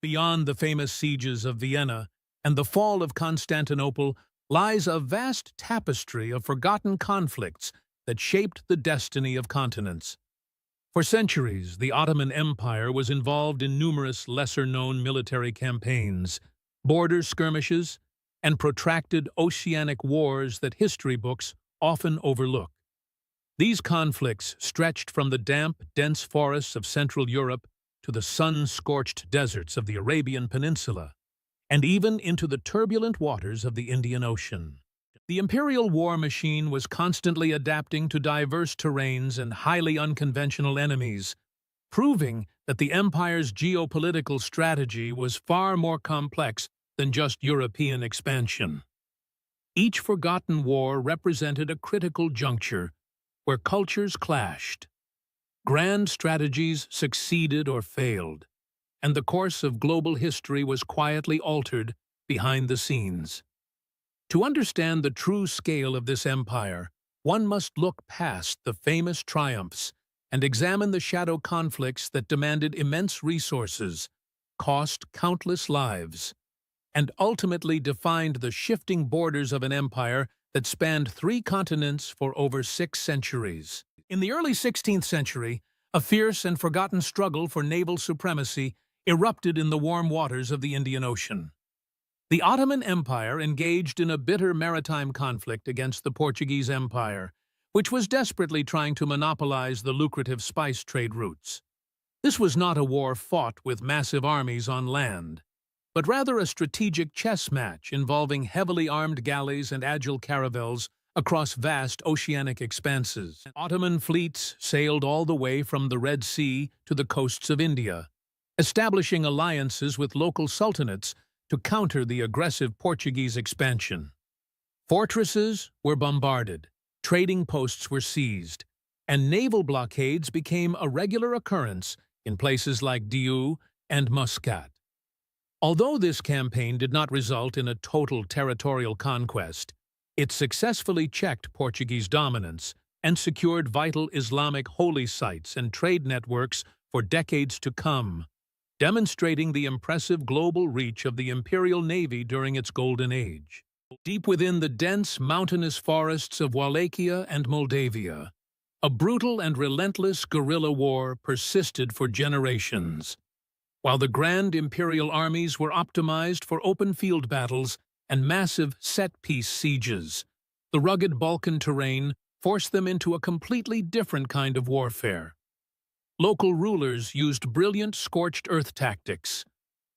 Beyond the famous sieges of Vienna and the fall of Constantinople lies a vast tapestry of forgotten conflicts that shaped the destiny of continents. For centuries, the Ottoman Empire was involved in numerous lesser-known military campaigns, border skirmishes, and protracted oceanic wars that history books often overlook. These conflicts stretched from the damp, dense forests of Central Europe to the sun-scorched deserts of the Arabian Peninsula, and even into the turbulent waters of the Indian Ocean. The imperial war machine was constantly adapting to diverse terrains and highly unconventional enemies, proving that the empire's geopolitical strategy was far more complex than just European expansion. Each forgotten war represented a critical juncture where cultures clashed. Grand strategies succeeded or failed, and the course of global history was quietly altered behind the scenes. To understand the true scale of this empire, one must look past the famous triumphs and examine the shadow conflicts that demanded immense resources, cost countless lives, and ultimately defined the shifting borders of an empire that spanned 3 continents for over 6 centuries. In the early 16th century, a fierce and forgotten struggle for naval supremacy erupted in the warm waters of the Indian Ocean. The Ottoman Empire engaged in a bitter maritime conflict against the Portuguese Empire, which was desperately trying to monopolize the lucrative spice trade routes. This was not a war fought with massive armies on land, but rather a strategic chess match involving heavily armed galleys and agile caravels across vast oceanic expanses. Ottoman fleets sailed all the way from the Red Sea to the coasts of India, establishing alliances with local sultanates to counter the aggressive Portuguese expansion. Fortresses were bombarded, trading posts were seized, and naval blockades became a regular occurrence in places like Diu and Muscat. Although this campaign did not result in a total territorial conquest, it successfully checked Portuguese dominance and secured vital Islamic holy sites and trade networks for decades to come, demonstrating the impressive global reach of the imperial navy during its golden age. Deep within the dense, mountainous forests of Wallachia and Moldavia, a brutal and relentless guerrilla war persisted for generations. While the grand imperial armies were optimized for open field battles and massive set-piece sieges, the rugged Balkan terrain forced them into a completely different kind of warfare. Local rulers used brilliant scorched earth tactics,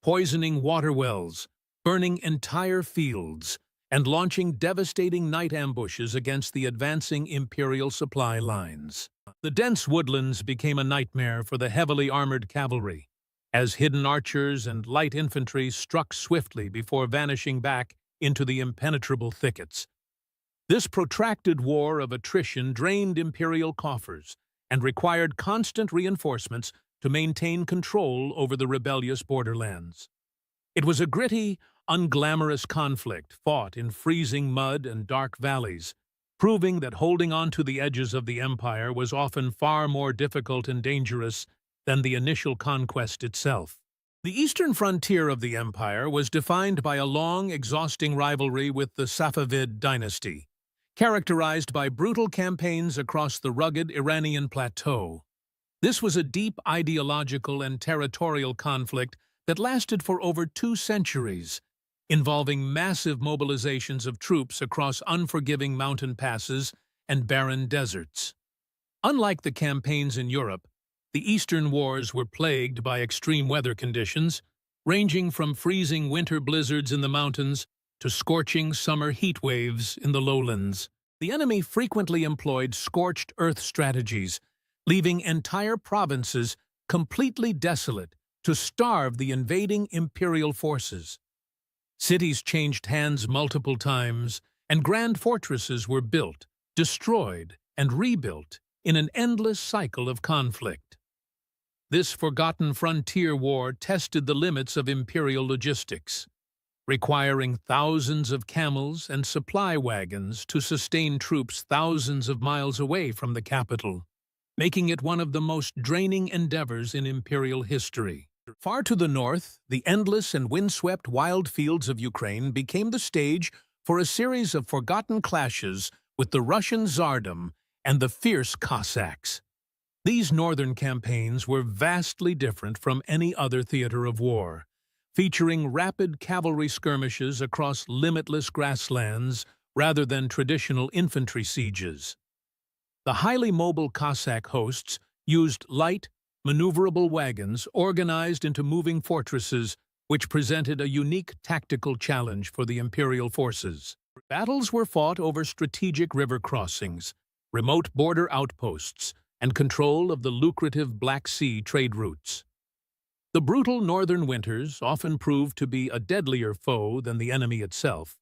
poisoning water wells, burning entire fields, and launching devastating night ambushes against the advancing imperial supply lines. The dense woodlands became a nightmare for the heavily armored cavalry, as hidden archers and light infantry struck swiftly before vanishing back into the impenetrable thickets. This protracted war of attrition drained imperial coffers and required constant reinforcements to maintain control over the rebellious borderlands. It was a gritty, unglamorous conflict fought in freezing mud and dark valleys, proving that holding on to the edges of the empire was often far more difficult and dangerous than the initial conquest itself. The eastern frontier of the empire was defined by a long, exhausting rivalry with the Safavid dynasty, characterized by brutal campaigns across the rugged Iranian plateau. This was a deep ideological and territorial conflict that lasted for over 2 centuries, involving massive mobilizations of troops across unforgiving mountain passes and barren deserts. Unlike the campaigns in Europe, the Eastern Wars were plagued by extreme weather conditions, ranging from freezing winter blizzards in the mountains to scorching summer heat waves in the lowlands. The enemy frequently employed scorched earth strategies, leaving entire provinces completely desolate to starve the invading imperial forces. Cities changed hands multiple times, and grand fortresses were built, destroyed, and rebuilt in an endless cycle of conflict. This forgotten frontier war tested the limits of imperial logistics, requiring thousands of camels and supply wagons to sustain troops thousands of miles away from the capital, making it one of the most draining endeavors in imperial history. Far to the north, the endless and windswept wild fields of Ukraine became the stage for a series of forgotten clashes with the Russian Tsardom and the fierce Cossacks. These northern campaigns were vastly different from any other theater of war, featuring rapid cavalry skirmishes across limitless grasslands rather than traditional infantry sieges. The highly mobile Cossack hosts used light, maneuverable wagons organized into moving fortresses, which presented a unique tactical challenge for the imperial forces. Battles were fought over strategic river crossings, remote border outposts, and control of the lucrative Black Sea trade routes. The brutal northern winters often proved to be a deadlier foe than the enemy itself,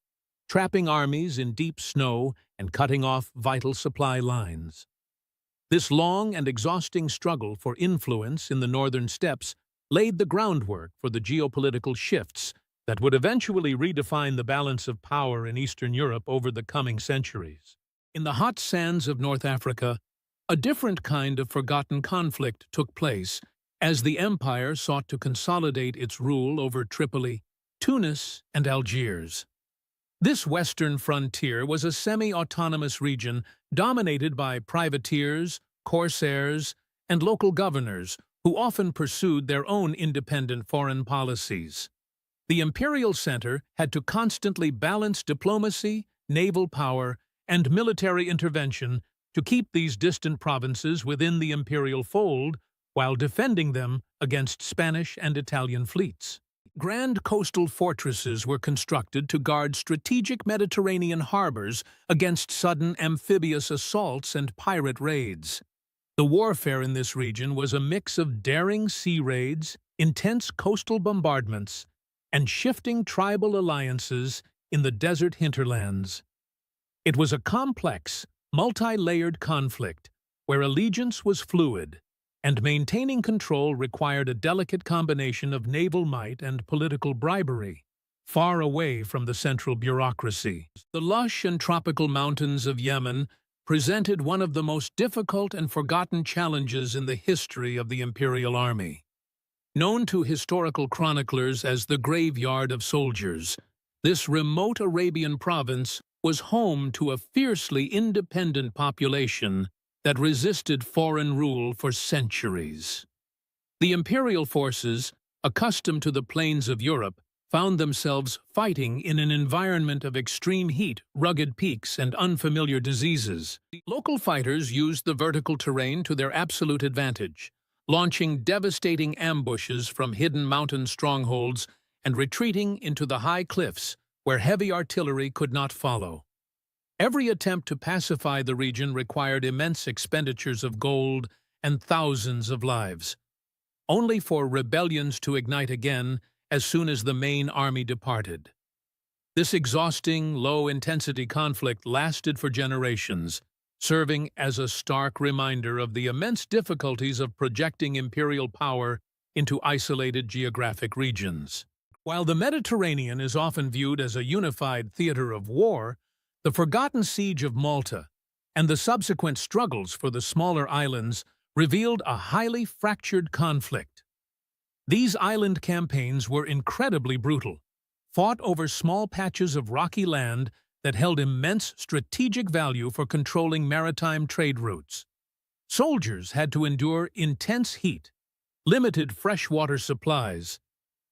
trapping armies in deep snow and cutting off vital supply lines. This long and exhausting struggle for influence in the northern steppes laid the groundwork for the geopolitical shifts that would eventually redefine the balance of power in Eastern Europe over the coming centuries. In the hot sands of North Africa, a different kind of forgotten conflict took place as the empire sought to consolidate its rule over Tripoli, Tunis, and Algiers. This western frontier was a semi-autonomous region dominated by privateers, corsairs, and local governors who often pursued their own independent foreign policies. The imperial center had to constantly balance diplomacy, naval power, and military intervention to keep these distant provinces within the imperial fold while defending them against Spanish and Italian fleets. Grand coastal fortresses were constructed to guard strategic Mediterranean harbors against sudden amphibious assaults and pirate raids. The warfare in this region was a mix of daring sea raids, intense coastal bombardments, and shifting tribal alliances in the desert hinterlands. It was a complex, multi-layered conflict where allegiance was fluid, and maintaining control required a delicate combination of naval might and political bribery, far away from the central bureaucracy. The lush and tropical mountains of Yemen presented one of the most difficult and forgotten challenges in the history of the imperial army. Known to historical chroniclers as the graveyard of soldiers, this remote Arabian province was home to a fiercely independent population that resisted foreign rule for centuries. The imperial forces, accustomed to the plains of Europe, found themselves fighting in an environment of extreme heat, rugged peaks, and unfamiliar diseases. Local fighters used the vertical terrain to their absolute advantage, launching devastating ambushes from hidden mountain strongholds and retreating into the high cliffs where heavy artillery could not follow. Every attempt to pacify the region required immense expenditures of gold and thousands of lives, only for rebellions to ignite again as soon as the main army departed. This exhausting, low-intensity conflict lasted for generations, serving as a stark reminder of the immense difficulties of projecting imperial power into isolated geographic regions. While the Mediterranean is often viewed as a unified theater of war, the forgotten siege of Malta and the subsequent struggles for the smaller islands revealed a highly fractured conflict. These island campaigns were incredibly brutal, fought over small patches of rocky land that held immense strategic value for controlling maritime trade routes. Soldiers had to endure intense heat, limited freshwater supplies,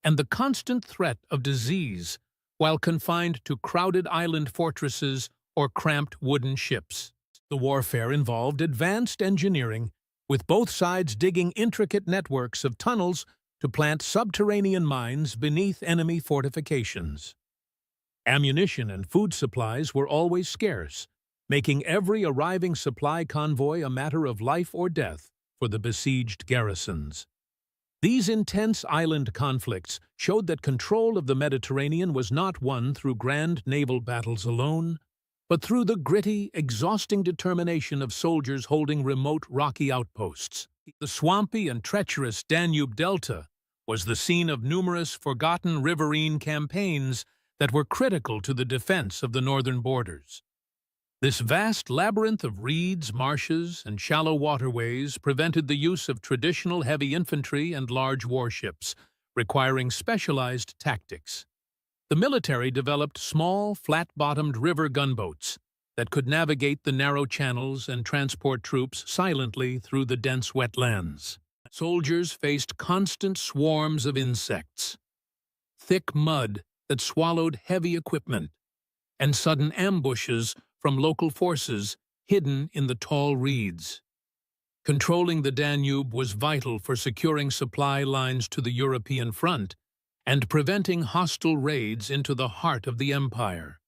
and the constant threat of disease while confined to crowded island fortresses or cramped wooden ships. The warfare involved advanced engineering, with both sides digging intricate networks of tunnels to plant subterranean mines beneath enemy fortifications. Ammunition and food supplies were always scarce, making every arriving supply convoy a matter of life or death for the besieged garrisons. These intense island conflicts showed that control of the Mediterranean was not won through grand naval battles alone, but through the gritty, exhausting determination of soldiers holding remote rocky outposts. The swampy and treacherous Danube Delta was the scene of numerous forgotten riverine campaigns that were critical to the defense of the northern borders. This vast labyrinth of reeds, marshes, and shallow waterways prevented the use of traditional heavy infantry and large warships, requiring specialized tactics. The military developed small, flat-bottomed river gunboats that could navigate the narrow channels and transport troops silently through the dense wetlands. Soldiers faced constant swarms of insects, thick mud that swallowed heavy equipment, and sudden ambushes from local forces hidden in the tall reeds. Controlling the Danube was vital for securing supply lines to the European front and preventing hostile raids into the heart of the empire.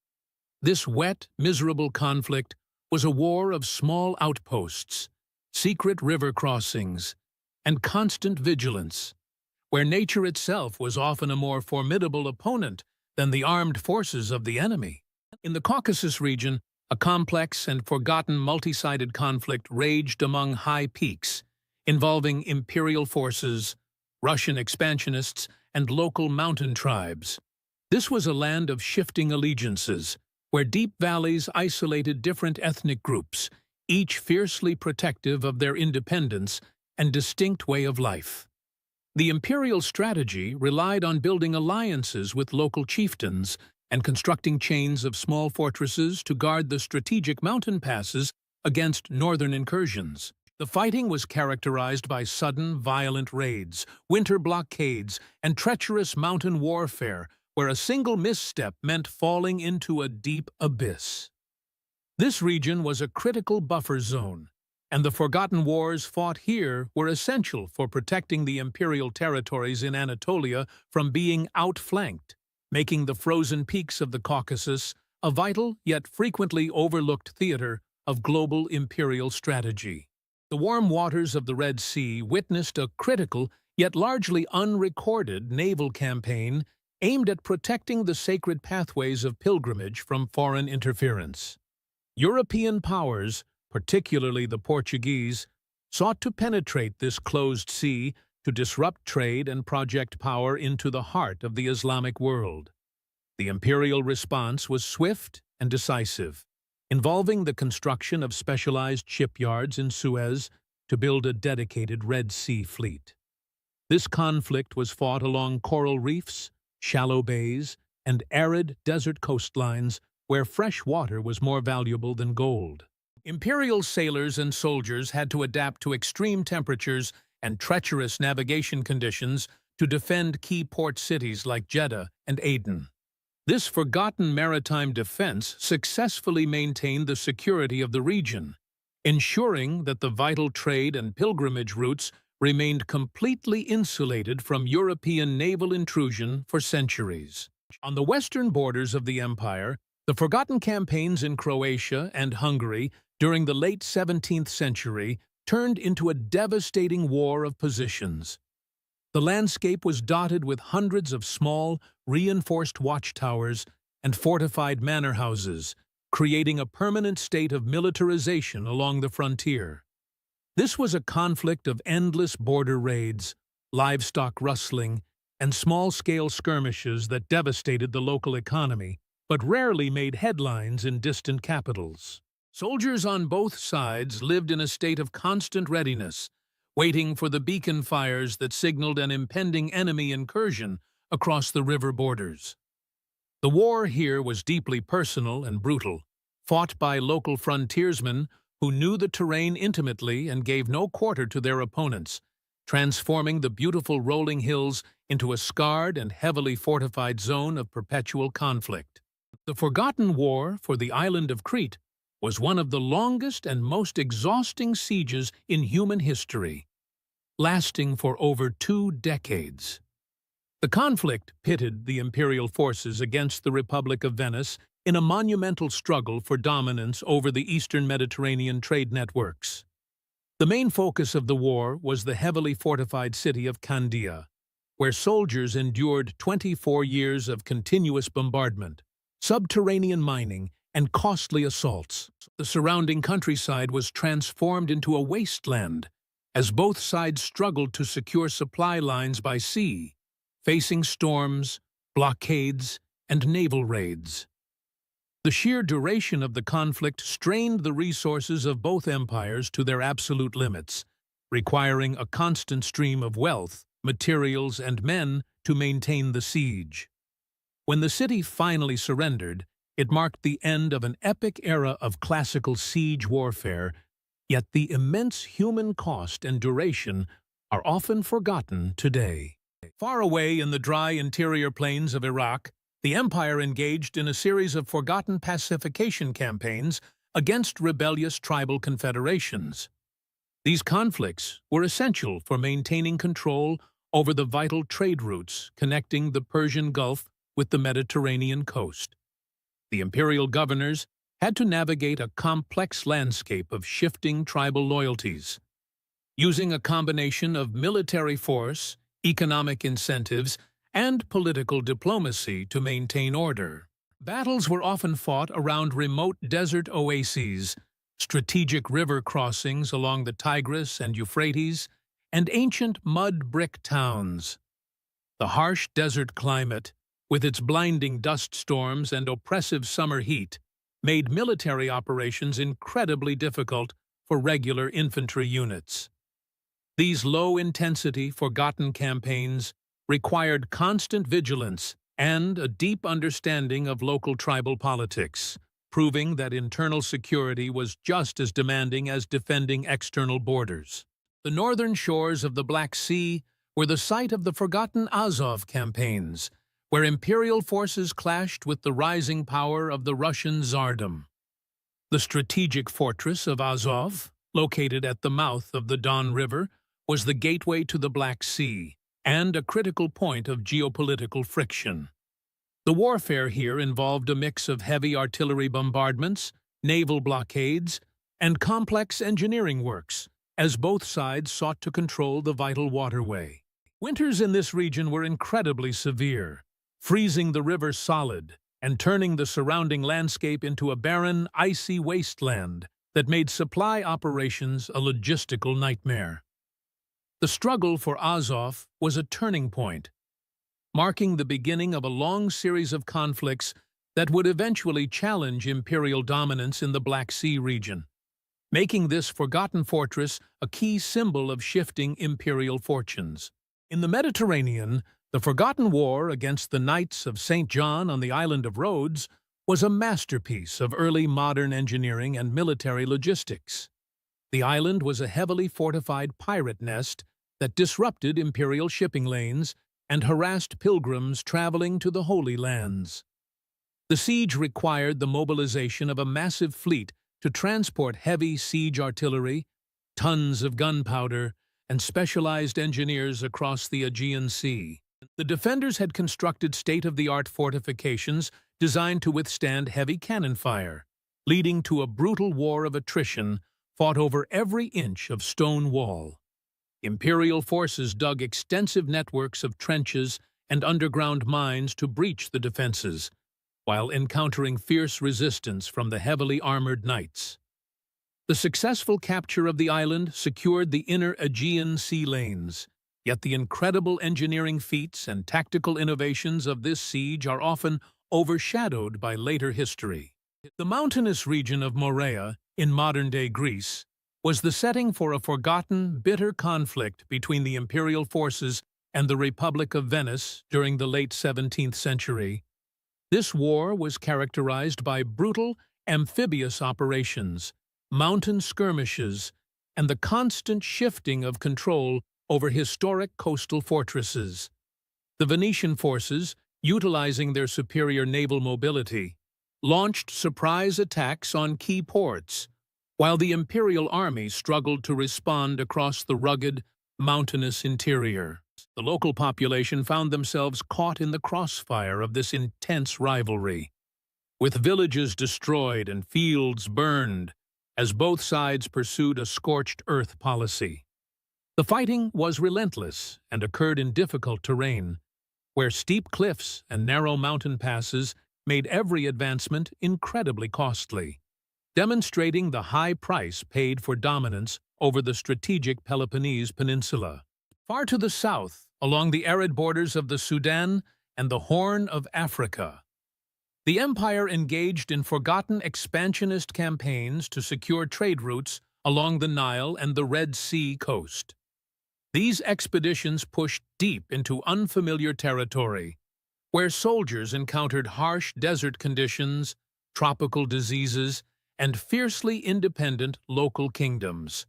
This wet, miserable conflict was a war of small outposts, secret river crossings, and constant vigilance, where nature itself was often a more formidable opponent than the armed forces of the enemy. In the Caucasus region, a complex and forgotten multi-sided conflict raged among high peaks, involving imperial forces, Russian expansionists, and local mountain tribes. This was a land of shifting allegiances, where deep valleys isolated different ethnic groups, each fiercely protective of their independence and distinct way of life. The imperial strategy relied on building alliances with local chieftains and constructing chains of small fortresses to guard the strategic mountain passes against northern incursions. The fighting was characterized by sudden, violent raids, winter blockades, and treacherous mountain warfare, where a single misstep meant falling into a deep abyss. This region was a critical buffer zone, and the forgotten wars fought here were essential for protecting the imperial territories in Anatolia from being outflanked, making the frozen peaks of the Caucasus a vital yet frequently overlooked theater of global imperial strategy. The warm waters of the Red Sea witnessed a critical yet largely unrecorded naval campaign aimed at protecting the sacred pathways of pilgrimage from foreign interference. European powers, particularly the Portuguese, sought to penetrate this closed sea to disrupt trade and project power into the heart of the Islamic world. The imperial response was swift and decisive, involving the construction of specialized shipyards in Suez to build a dedicated Red Sea fleet. This conflict was fought along coral reefs, shallow bays, and arid desert coastlines where fresh water was more valuable than gold. Imperial sailors and soldiers had to adapt to extreme temperatures and treacherous navigation conditions to defend key port cities like Jeddah and Aden. This forgotten maritime defense successfully maintained the security of the region, ensuring that the vital trade and pilgrimage routes remained completely insulated from European naval intrusion for centuries. On the western borders of the empire, the forgotten campaigns in Croatia and Hungary during the late 17th century turned into a devastating war of positions. The landscape was dotted with hundreds of small, reinforced watchtowers and fortified manor houses, creating a permanent state of militarization along the frontier. This was a conflict of endless border raids, livestock rustling, and small-scale skirmishes that devastated the local economy, but rarely made headlines in distant capitals. Soldiers on both sides lived in a state of constant readiness, waiting for the beacon fires that signaled an impending enemy incursion across the river borders. The war here was deeply personal and brutal, fought by local frontiersmen who knew the terrain intimately and gave no quarter to their opponents, transforming the beautiful rolling hills into a scarred and heavily fortified zone of perpetual conflict. The forgotten war for the island of Crete was one of the longest and most exhausting sieges in human history, lasting for over 2 decades. The conflict pitted the imperial forces against the Republic of Venice in a monumental struggle for dominance over the eastern Mediterranean trade networks. The main focus of the war was the heavily fortified city of Candia, where soldiers endured 24 years of continuous bombardment, subterranean mining, and costly assaults. The surrounding countryside was transformed into a wasteland as both sides struggled to secure supply lines by sea, facing storms, blockades, and naval raids. The sheer duration of the conflict strained the resources of both empires to their absolute limits, requiring a constant stream of wealth, materials, and men to maintain the siege. When the city finally surrendered, it marked the end of an epic era of classical siege warfare, yet the immense human cost and duration are often forgotten today. Far away in the dry interior plains of Iraq, the empire engaged in a series of forgotten pacification campaigns against rebellious tribal confederations. These conflicts were essential for maintaining control over the vital trade routes connecting the Persian Gulf with the Mediterranean coast. The imperial governors had to navigate a complex landscape of shifting tribal loyalties, using a combination of military force, economic incentives, and political diplomacy to maintain order. Battles were often fought around remote desert oases, strategic river crossings along the Tigris and Euphrates, and ancient mud brick towns. The harsh desert climate, with its blinding dust storms and oppressive summer heat, made military operations incredibly difficult for regular infantry units. These low-intensity, forgotten campaigns required constant vigilance and a deep understanding of local tribal politics, proving that internal security was just as demanding as defending external borders. The northern shores of the Black Sea were the site of the forgotten Azov campaigns, where imperial forces clashed with the rising power of the Russian Tsardom. The strategic fortress of Azov, located at the mouth of the Don River, was the gateway to the Black Sea and a critical point of geopolitical friction. The warfare here involved a mix of heavy artillery bombardments, naval blockades, and complex engineering works, as both sides sought to control the vital waterway. Winters in this region were incredibly severe, freezing the river solid and turning the surrounding landscape into a barren, icy wasteland that made supply operations a logistical nightmare. The struggle for Azov was a turning point, marking the beginning of a long series of conflicts that would eventually challenge imperial dominance in the Black Sea region, making this forgotten fortress a key symbol of shifting imperial fortunes. In the Mediterranean, the forgotten war against the Knights of St. John on the island of Rhodes was a masterpiece of early modern engineering and military logistics. The island was a heavily fortified pirate nest that disrupted imperial shipping lanes and harassed pilgrims traveling to the Holy Lands. The siege required the mobilization of a massive fleet to transport heavy siege artillery, tons of gunpowder, and specialized engineers across the Aegean Sea. The defenders had constructed state-of-the-art fortifications designed to withstand heavy cannon fire, leading to a brutal war of attrition fought over every inch of stone wall. Imperial forces dug extensive networks of trenches and underground mines to breach the defenses, while encountering fierce resistance from the heavily armored knights. The successful capture of the island secured the inner Aegean sea lanes, yet the incredible engineering feats and tactical innovations of this siege are often overshadowed by later history. The mountainous region of Morea, in modern-day Greece, was the setting for a forgotten, bitter conflict between the imperial forces and the Republic of Venice during the late 17th century. This war was characterized by brutal, amphibious operations, mountain skirmishes, and the constant shifting of control over historic coastal fortresses. The Venetian forces, utilizing their superior naval mobility, launched surprise attacks on key ports, while the imperial army struggled to respond across the rugged, mountainous interior. The local population found themselves caught in the crossfire of this intense rivalry, with villages destroyed and fields burned, as both sides pursued a scorched earth policy. The fighting was relentless and occurred in difficult terrain, where steep cliffs and narrow mountain passes made every advancement incredibly costly, demonstrating the high price paid for dominance over the strategic Peloponnese Peninsula. Far to the south, along the arid borders of the Sudan and the Horn of Africa, The empire engaged in forgotten expansionist campaigns to secure trade routes along the Nile and the Red Sea coast. These expeditions pushed deep into unfamiliar territory, where soldiers encountered harsh desert conditions, tropical diseases, and fiercely independent local kingdoms.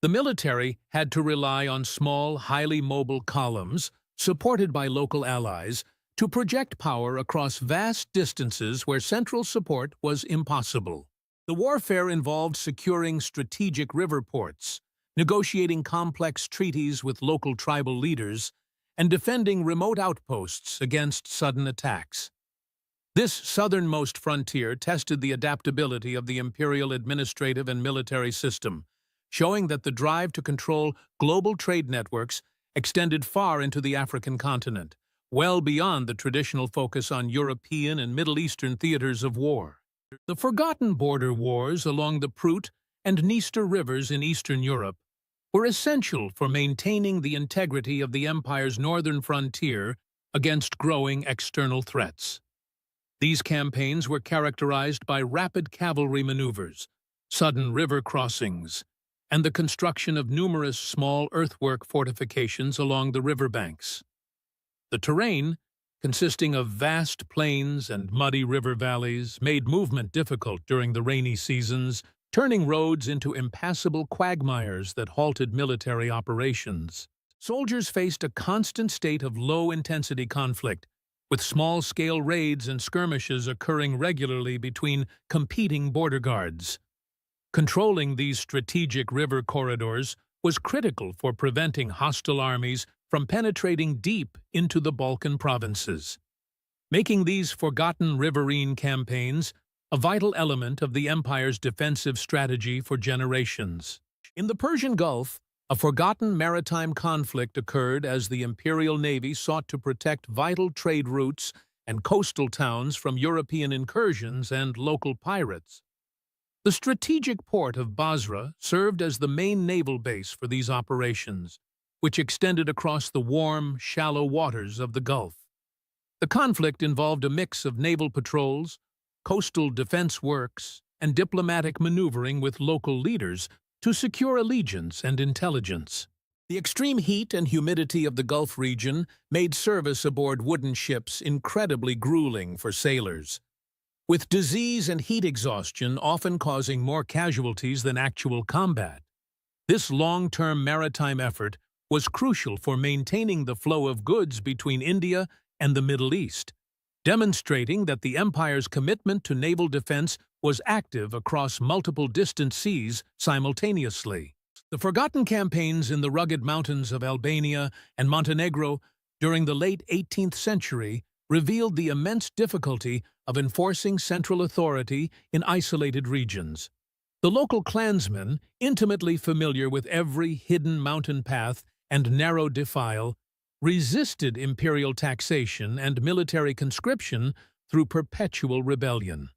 The military had to rely on small, highly mobile columns, supported by local allies, to project power across vast distances where central support was impossible. The warfare involved securing strategic river ports, negotiating complex treaties with local tribal leaders, and defending remote outposts against sudden attacks. This southernmost frontier tested the adaptability of the imperial administrative and military system, showing that the drive to control global trade networks extended far into the African continent, well beyond the traditional focus on European and Middle Eastern theaters of war. The forgotten border wars along the Prut and Dniester rivers in Eastern Europe were essential for maintaining the integrity of the empire's northern frontier against growing external threats. These campaigns were characterized by rapid cavalry maneuvers, sudden river crossings, and the construction of numerous small earthwork fortifications along the riverbanks. The terrain, consisting of vast plains and muddy river valleys, made movement difficult during the rainy seasons, turning roads into impassable quagmires that halted military operations. Soldiers faced a constant state of low-intensity conflict, with small-scale raids and skirmishes occurring regularly between competing border guards. Controlling these strategic river corridors was critical for preventing hostile armies from penetrating deep into the Balkan provinces, making these forgotten riverine campaigns a vital element of the empire's defensive strategy for generations. In the Persian Gulf, a forgotten maritime conflict occurred as the imperial navy sought to protect vital trade routes and coastal towns from European incursions and local pirates. The strategic port of Basra served as the main naval base for these operations, which extended across the warm, shallow waters of the Gulf. The conflict involved a mix of naval patrols, coastal defense works, and diplomatic maneuvering with local leaders to secure allegiance and intelligence. The extreme heat and humidity of the Gulf region made service aboard wooden ships incredibly grueling for sailors, with disease and heat exhaustion often causing more casualties than actual combat. This long-term maritime effort was crucial for maintaining the flow of goods between India and the Middle East, demonstrating that the empire's commitment to naval defense was active across multiple distant seas simultaneously. The forgotten campaigns in the rugged mountains of Albania and Montenegro during the late 18th century revealed the immense difficulty of enforcing central authority in isolated regions. The local clansmen, intimately familiar with every hidden mountain path and narrow defile, resisted imperial taxation and military conscription through perpetual rebellion.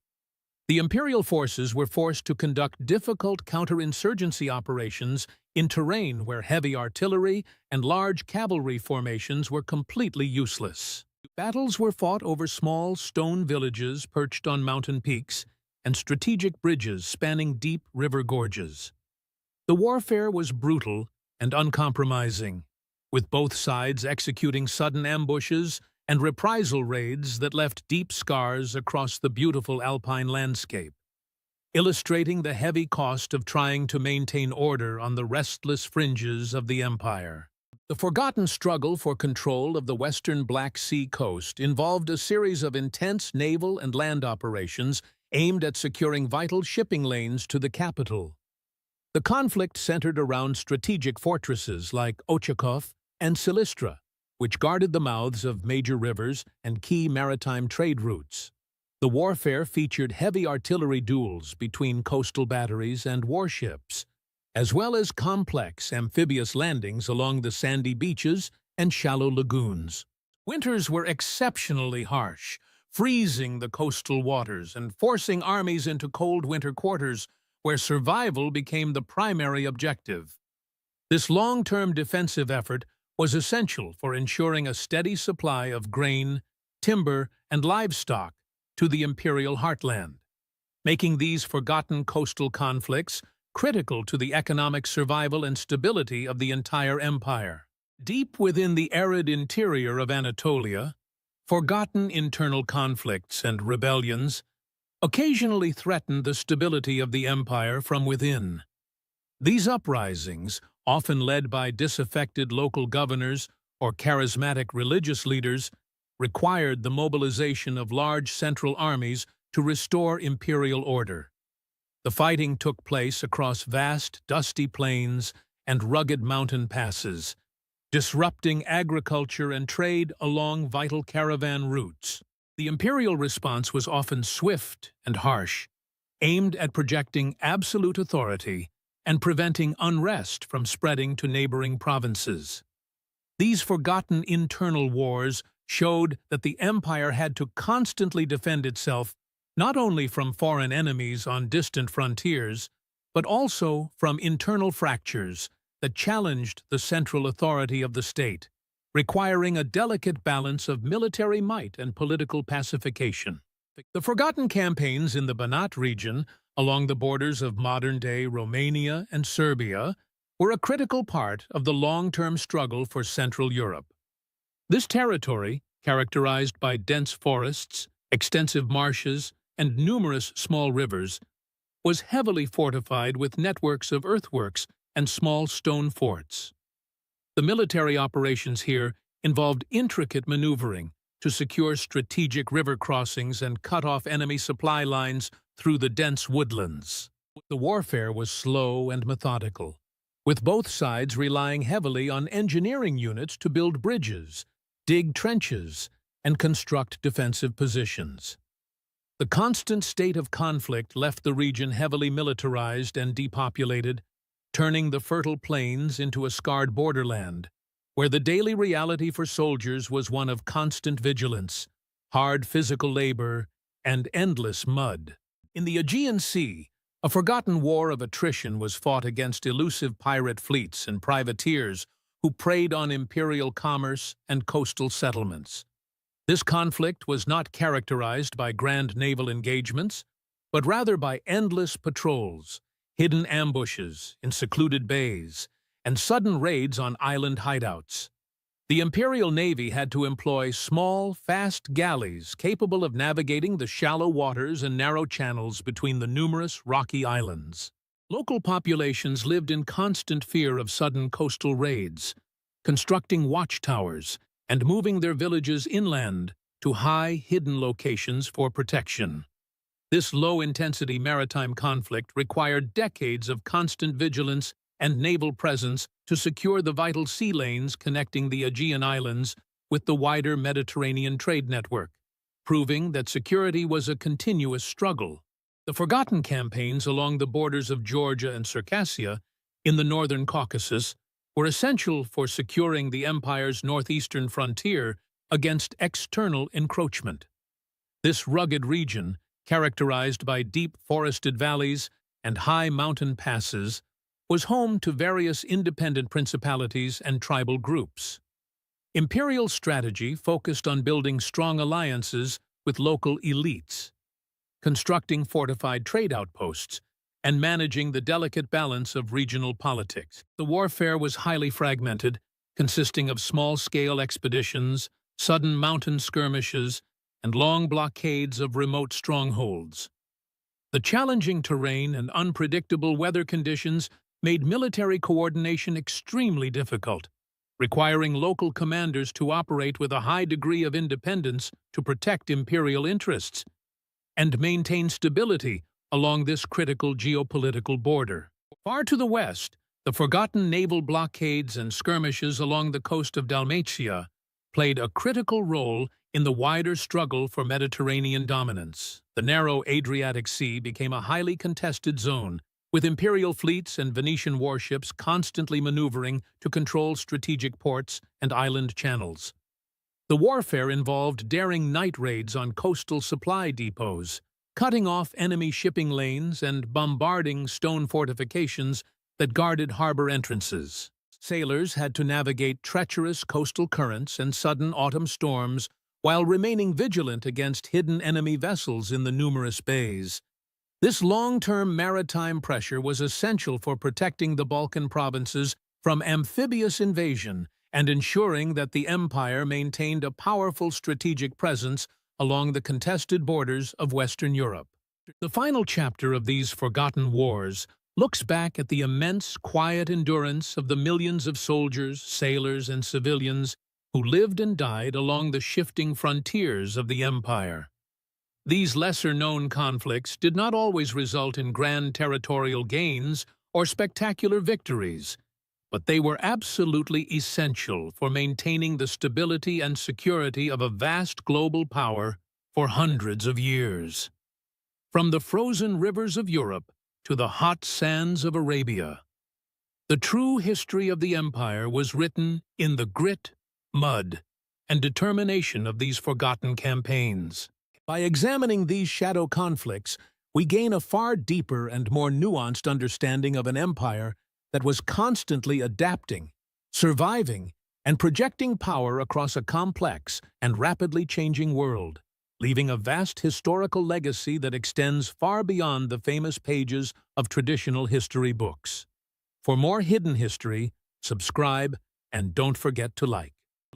The imperial forces were forced to conduct difficult counterinsurgency operations in terrain where heavy artillery and large cavalry formations were completely useless. Battles were fought over small stone villages perched on mountain peaks and strategic bridges spanning deep river gorges. The warfare was brutal and uncompromising, with both sides executing sudden ambushes and reprisal raids that left deep scars across the beautiful alpine landscape, illustrating the heavy cost of trying to maintain order on the restless fringes of the empire. The forgotten struggle for control of the western Black Sea coast involved a series of intense naval and land operations aimed at securing vital shipping lanes to the capital. The conflict centered around strategic fortresses like Ochakov and Silistra, which guarded the mouths of major rivers and key maritime trade routes. The warfare featured heavy artillery duels between coastal batteries and warships, as well as complex amphibious landings along the sandy beaches and shallow lagoons. Winters were exceptionally harsh, freezing the coastal waters and forcing armies into cold winter quarters where survival became the primary objective. This long-term defensive effort was essential for ensuring a steady supply of grain, timber, and livestock to the imperial heartland, making these forgotten coastal conflicts critical to the economic survival and stability of the entire empire. Deep within the arid interior of Anatolia, forgotten internal conflicts and rebellions occasionally threatened the stability of the empire from within. These uprisings, often led by disaffected local governors or charismatic religious leaders, required the mobilization of large central armies to restore imperial order. The fighting took place across vast, dusty plains and rugged mountain passes, disrupting agriculture and trade along vital caravan routes. The imperial response was often swift and harsh, aimed at projecting absolute authority and preventing unrest from spreading to neighboring provinces. These forgotten internal wars showed that the empire had to constantly defend itself not only from foreign enemies on distant frontiers, but also from internal fractures that challenged the central authority of the state, requiring a delicate balance of military might and political pacification. The forgotten campaigns in the Banat region, along the borders of modern-day Romania and Serbia, were a critical part of the long-term struggle for Central Europe. This territory, characterized by dense forests, extensive marshes, and numerous small rivers, was heavily fortified with networks of earthworks and small stone forts. The military operations here involved intricate maneuvering to secure strategic river crossings and cut off enemy supply lines through the dense woodlands. The warfare was slow and methodical, with both sides relying heavily on engineering units to build bridges, dig trenches, and construct defensive positions. The constant state of conflict left the region heavily militarized and depopulated, turning the fertile plains into a scarred borderland, where the daily reality for soldiers was one of constant vigilance, hard physical labor, and endless mud. In the Aegean Sea, a forgotten war of attrition was fought against elusive pirate fleets and privateers who preyed on imperial commerce and coastal settlements. This conflict was not characterized by grand naval engagements, but rather by endless patrols, hidden ambushes in secluded bays, and sudden raids on island hideouts. The Imperial Navy had to employ small, fast galleys capable of navigating the shallow waters and narrow channels between the numerous rocky islands. Local populations lived in constant fear of sudden coastal raids, constructing watchtowers and moving their villages inland to high, hidden locations for protection. This low-intensity maritime conflict required decades of constant vigilance and naval presence to secure the vital sea lanes connecting the Aegean Islands with the wider Mediterranean trade network, proving that security was a continuous struggle. The forgotten campaigns along the borders of Georgia and Circassia in the northern Caucasus were essential for securing the empire's northeastern frontier against external encroachment. This rugged region, characterized by deep forested valleys and high mountain passes, was home to various independent principalities and tribal groups. Imperial strategy focused on building strong alliances with local elites, constructing fortified trade outposts, and managing the delicate balance of regional politics. The warfare was highly fragmented, consisting of small-scale expeditions, sudden mountain skirmishes, and long blockades of remote strongholds. The challenging terrain and unpredictable weather conditions made military coordination extremely difficult, requiring local commanders to operate with a high degree of independence to protect imperial interests and maintain stability along this critical geopolitical border. Far to the west, the forgotten naval blockades and skirmishes along the coast of Dalmatia played a critical role in the wider struggle for Mediterranean dominance. The narrow Adriatic Sea became a highly contested zone, with imperial fleets and Venetian warships constantly maneuvering to control strategic ports and island channels. The warfare involved daring night raids on coastal supply depots, cutting off enemy shipping lanes and bombarding stone fortifications that guarded harbor entrances. Sailors had to navigate treacherous coastal currents and sudden autumn storms while remaining vigilant against hidden enemy vessels in the numerous bays. This long-term maritime pressure was essential for protecting the Balkan provinces from amphibious invasion and ensuring that the empire maintained a powerful strategic presence along the contested borders of Western Europe. The final chapter of these forgotten wars looks back at the immense, quiet endurance of the millions of soldiers, sailors, and civilians who lived and died along the shifting frontiers of the empire. These lesser-known conflicts did not always result in grand territorial gains or spectacular victories, but they were absolutely essential for maintaining the stability and security of a vast global power for hundreds of years. From the frozen rivers of Europe to the hot sands of Arabia, the true history of the empire was written in the grit, mud, and determination of these forgotten campaigns. By examining these shadow conflicts, we gain a far deeper and more nuanced understanding of an empire that was constantly adapting, surviving, and projecting power across a complex and rapidly changing world, leaving a vast historical legacy that extends far beyond the famous pages of traditional history books. For more hidden history, subscribe and don't forget to like.